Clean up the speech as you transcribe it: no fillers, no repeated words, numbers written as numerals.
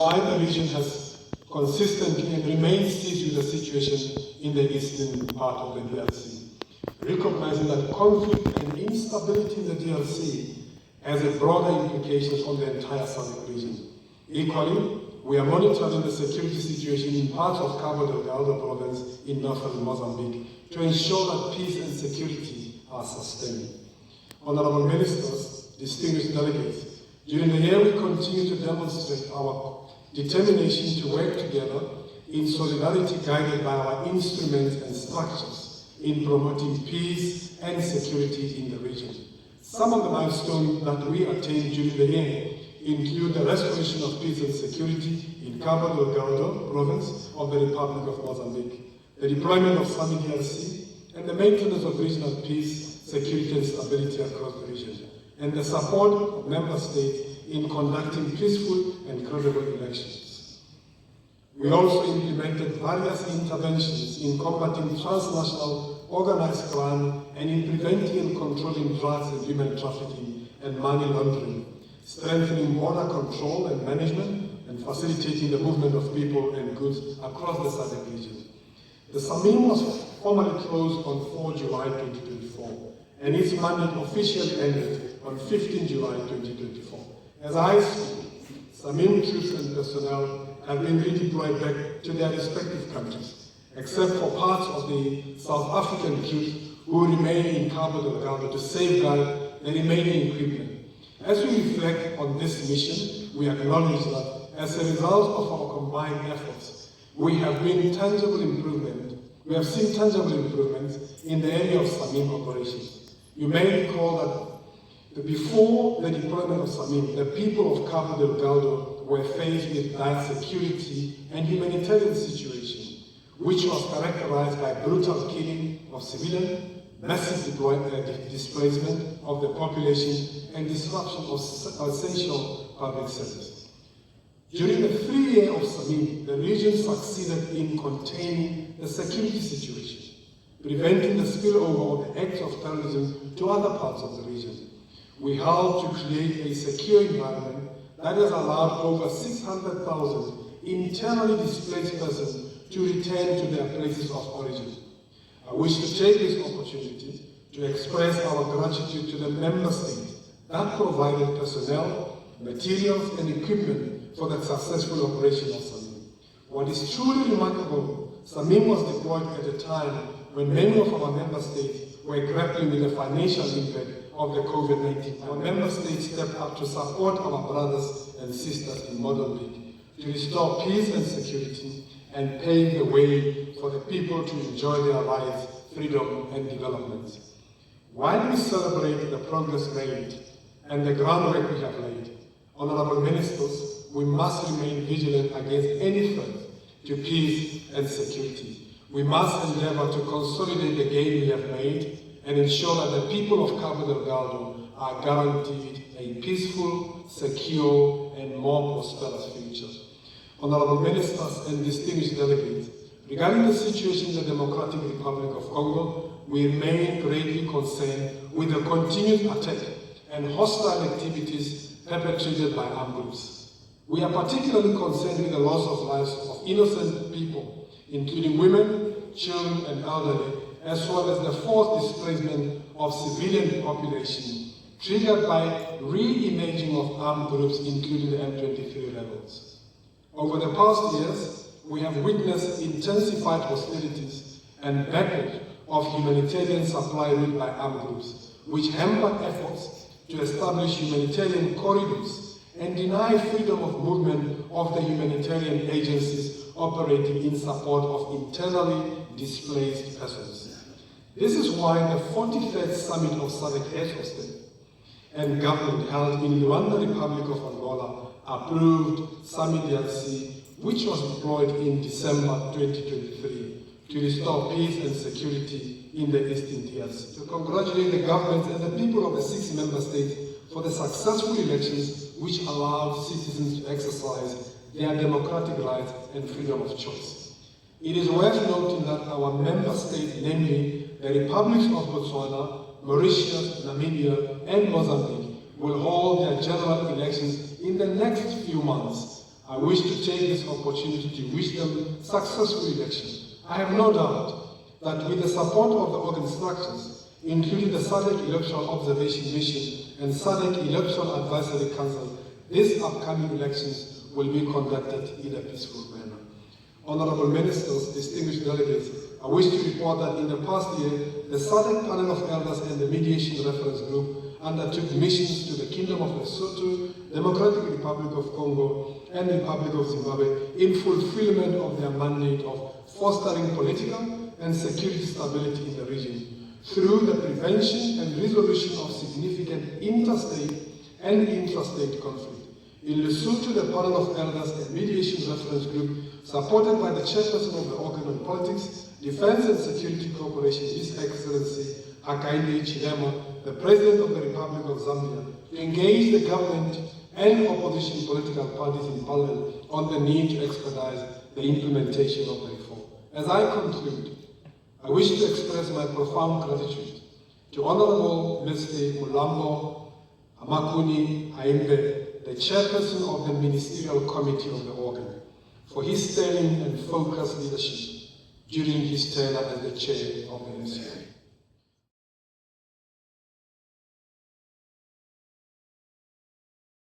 Why the region has consistently and remains seized with the situation in the eastern part of the DRC, recognizing that conflict and instability in the DRC has a broader implications on the entire SADC region. Equally, we are monitoring the security situation in parts of Cabo Delgado province in northern Mozambique to ensure that peace and security are sustained. Honorable Ministers, distinguished delegates, during the year we continue to demonstrate our determination to work together in solidarity guided by our instruments and structures in promoting peace and security in the region. Some of the milestones that we attained during the year include the restoration of peace and security in Cabo Delgado province of the Republic of Mozambique, the deployment of SADC, and the maintenance of regional peace, security and stability across the region, and the support of member states in conducting peaceful and credible elections. We also implemented various interventions in combating transnational organized crime and in preventing and controlling drugs and human trafficking and money laundering, strengthening border control and management, and facilitating the movement of people and goods across the SADC region. The Samim was formally closed on 4 July 2024, and its mandate officially ended on 15 July 2024. As I speak, Samim troops and personnel have been redeployed back to their respective countries, except for parts of the South African troops who remain in Cabo Delgado to safeguard the remaining equipment. As we reflect on this mission, we acknowledge that as a result of our combined efforts, we have seen tangible improvements in the area of Samim operations. You may recall that before the deployment of Samim, the people of Cabo Delgado were faced with dire security and humanitarian situation, which was characterized by brutal killing of civilians, massive displacement of the population, and disruption of essential public services. During the 3 years of Samim, the region succeeded in containing the security situation, preventing the spillover of the acts of terrorism to other parts of the region. We helped to create a secure environment that has allowed over 600,000 internally displaced persons to return to their places of origin. I wish to take this opportunity to express our gratitude to the member states that provided personnel, materials, and equipment for the successful operation of Samim. What is truly remarkable, Samim was deployed at a time when many of our member states were grappling with the financial impact of the COVID-19. Our member states stepped up to support our brothers and sisters in Mozambique to restore peace and security and pave the way for the people to enjoy their lives, freedom, and development. While we celebrate the progress made and the groundwork we have laid, Honorable Ministers, we must remain vigilant against any threat to peace and security. We must endeavor to consolidate the gain we have made and ensure that the people of Cabo Delgado are guaranteed a peaceful, secure, and more prosperous future. Honorable Ministers and distinguished delegates, regarding the situation in the Democratic Republic of Congo, we remain greatly concerned with the continued attack and hostile activities perpetrated by armed groups. We are particularly concerned with the loss of lives of innocent people, including women, children, and elderly, as well as the forced displacement of civilian population triggered by re-emerging of armed groups, including the M23 rebels. Over the past years, we have witnessed intensified hostilities and backlash of humanitarian supply route by armed groups, which hamper efforts to establish humanitarian corridors and deny freedom of movement of the humanitarian agencies operating in support of internally displaced persons. This is why the 43rd Summit of SADC Heads of State and Government held in Luanda, Republic of Angola, approved SAMI-DRC, which was deployed in December 2023 to restore peace and security in the Eastern DRC. To congratulate the government and the people of the 6 member states for the successful elections which allowed citizens to exercise their democratic rights and freedom of choice. It is worth noting that our member states, namely the Republics of Botswana, Mauritius, Namibia, and Mozambique, will hold their general elections in the next few months, I wish to take this opportunity to wish them successful election. I have no doubt that with the support of the organ structures, including the SADC Electoral Observation Mission and SADC Electoral Advisory Council, these upcoming elections will be conducted in a peaceful manner. Honorable Ministers, distinguished delegates, I wish to report that in the past year, the SADC Panel of Elders and the Mediation Reference Group undertook missions to the Kingdom of Lesotho, Democratic Republic of Congo, and the Republic of Zimbabwe in fulfillment of their mandate of fostering political and security stability in the region through the prevention and resolution of significant interstate and intrastate conflict. In Lesotho, the Panel of Elders and Mediation Reference Group, supported by the chairperson of the Organ on Politics, Defense and Security Corporation, His Excellency Hakainde Hichilema, the President of the Republic of Zambia, to engage the government and opposition political parties in parallel on the need to expedite the implementation of the reform. As I conclude, I wish to express my profound gratitude to Honorable Mr. Mulambo Amakuni Haimbe, the chairperson of the Ministerial Committee of the Organ, for his sterling and focused leadership during his tenure as the chair of the MCA.